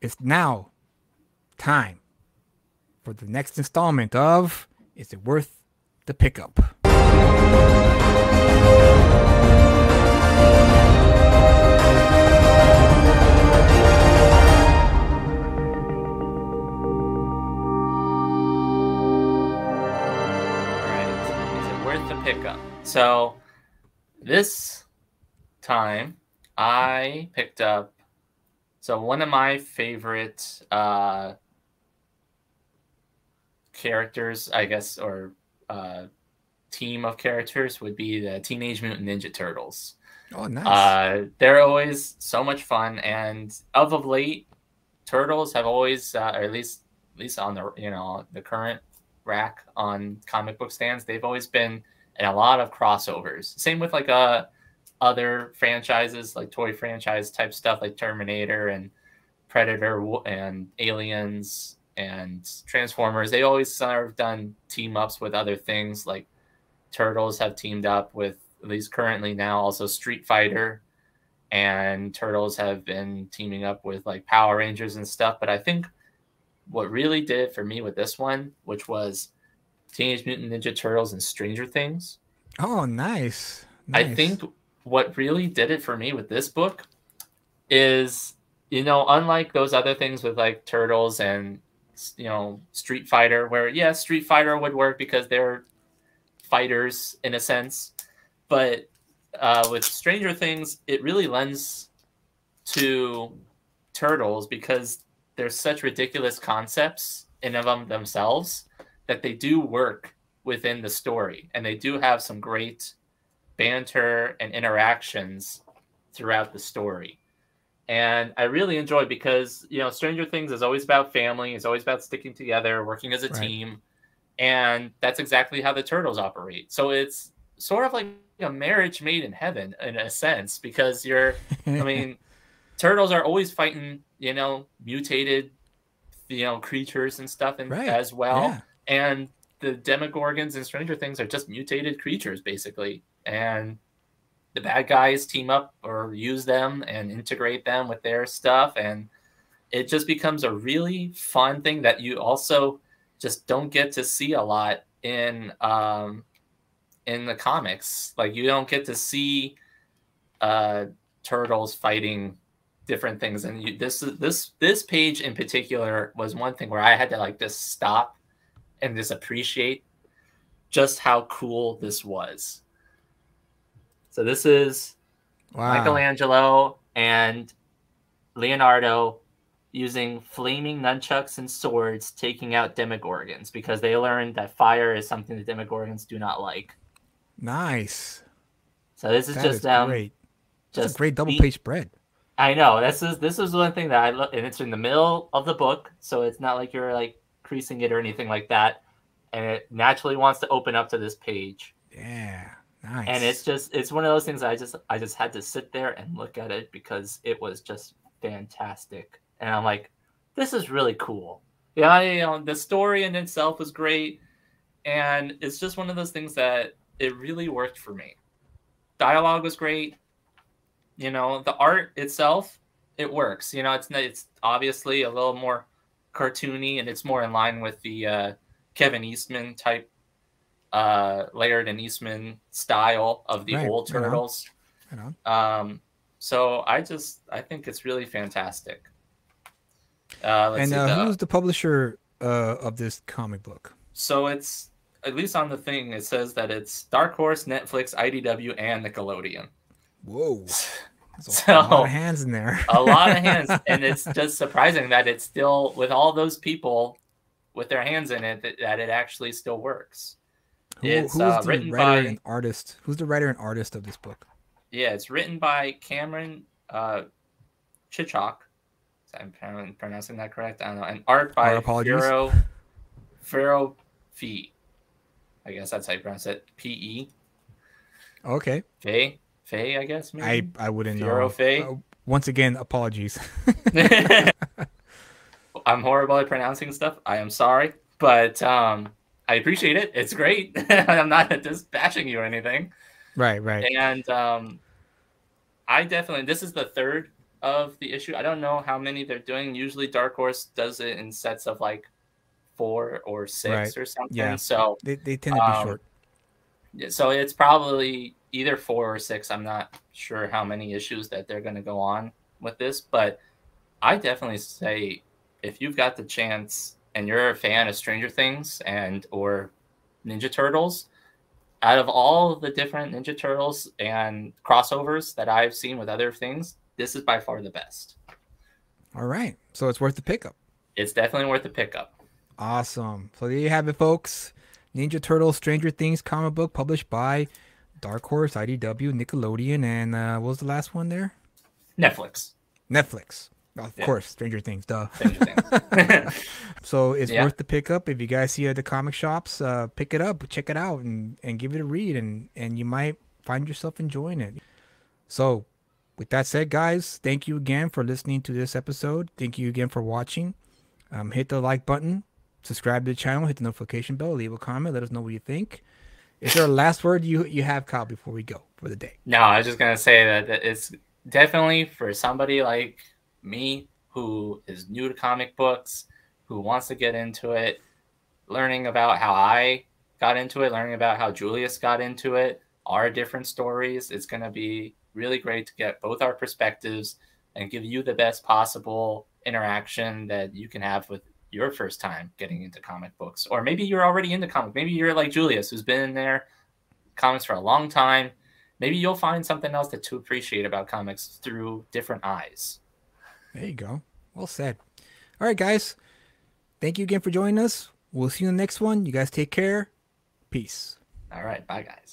it's now time for the next installment of Is It Worth the Pickup? Pickup. So this time I picked up one of my favorite characters, I guess, or team of characters would be the Teenage Mutant Ninja Turtles. Oh, nice. They're always so much fun, and of late, Turtles have always, or at least on the current rack on comic book stands, they've always been and a lot of crossovers. Same with like other franchises, like toy franchise type stuff, like Terminator and Predator and Aliens and Transformers. They always sort of done team ups with other things. Like Turtles have teamed up with, at least currently now, also Street Fighter, and Turtles have been teaming up with like Power Rangers and stuff. But I think what really did it for me with this one, which was Teenage Mutant Ninja Turtles and Stranger Things. Oh, nice. I think what really did it for me with this book is, unlike those other things with like Turtles and, Street Fighter, where, yeah, Street Fighter would work because they're fighters in a sense. But with Stranger Things, it really lends to Turtles because there's such ridiculous concepts in of them themselves that they do work within the story, and they do have some great banter and interactions throughout the story. And I really enjoy because, Stranger Things is always about family. It's always about sticking together, working as a team. And that's exactly how the Turtles operate. So it's sort of like a marriage made in heaven in a sense, because Turtles are always fighting, mutated, creatures and stuff as well. Yeah. And the Demogorgons and Stranger Things are just mutated creatures, basically. And the bad guys team up or use them and integrate them with their stuff. And it just becomes a really fun thing that you also just don't get to see a lot in the comics. Like, you don't get to see turtles fighting different things. And this page in particular was one thing where I had to just stop and just appreciate just how cool this was. So this is Michelangelo and Leonardo using flaming nunchucks and swords taking out Demogorgons, because they learned that fire is something the Demogorgons do not like. Nice. So this is great. Just a great double-page spread. I know. This is one thing that I love, and it's in the middle of the book, so it's not like you're creasing it or anything like that, and it naturally wants to open up to this page. Yeah, nice. And it's one of those things I just had to sit there and look at it because it was just fantastic, and I'm like, this is really cool. Yeah, the story in itself was great, and it's just one of those things that it really worked for me. Dialogue was great. The art itself, it works. It's obviously a little more cartoony, and it's more in line with the Kevin Eastman type, Laird and Eastman style of the old Turtles. So I think it's really fantastic. Who's the publisher of this comic book? So it's, at least on the thing, it says that it's Dark Horse, Netflix, IDW, and Nickelodeon. Whoa. There's a lot of hands in there. A lot of hands. And it's just surprising that it's still, with all those people with their hands in it, that it actually still works. Who's the writer and artist? Who's the writer and artist of this book? Yeah, it's written by Cameron Chichok. I'm pronouncing that correct? I don't know. And art by Pharaoh Fee. I guess that's how you pronounce it. P-E. Okay. Faye, I guess, maybe? I wouldn't know. Faye? Once again, apologies. I'm horrible at pronouncing stuff. I am sorry. But I appreciate it. It's great. I'm not just bashing you or anything. Right. And I definitely, this is the third of the issue. I don't know how many they're doing. Usually Dark Horse does it in sets of like 4 or 6 Right. or something. Yeah. So They tend to be short. so it's probably either 4 or 6. I'm not sure how many issues that they're going to go on with this, but I definitely say if you've got the chance and you're a fan of Stranger Things and or Ninja Turtles, out of all the different Ninja Turtles and crossovers that I've seen with other things, this is by far the best. All right. So it's worth the pickup. It's definitely worth a pickup. Awesome. So there you have it, folks. Ninja Turtles Stranger Things comic book published by Dark Horse, IDW, Nickelodeon, and what was the last one there? Netflix. Netflix. Of course, Stranger Things, duh. Stranger Things. So it's worth the pickup. If you guys see it at the comic shops, pick it up, check it out, and give it a read, and you might find yourself enjoying it. So with that said, guys, thank you again for listening to this episode. Thank you again for watching. Hit the like button, subscribe to the channel, hit the notification bell, leave a comment, let us know what you think. Is there a last word you have, Kyle, before we go for the day? No, I was just gonna say that it's definitely for somebody like me who is new to comic books, who wants to get into it, learning about how I got into it, learning about how Julius got into it, our different stories. It's going to be really great to get both our perspectives and give you the best possible interaction that you can have with your first time getting into comic books. Or maybe you're already into comics. Maybe you're like Julius, who's been in there comics for a long time. Maybe you'll find something else to appreciate about comics through different eyes. There you go. Well said. All right, guys. Thank you again for joining us. We'll see you in the next one. You guys take care. Peace. All right. Bye, guys.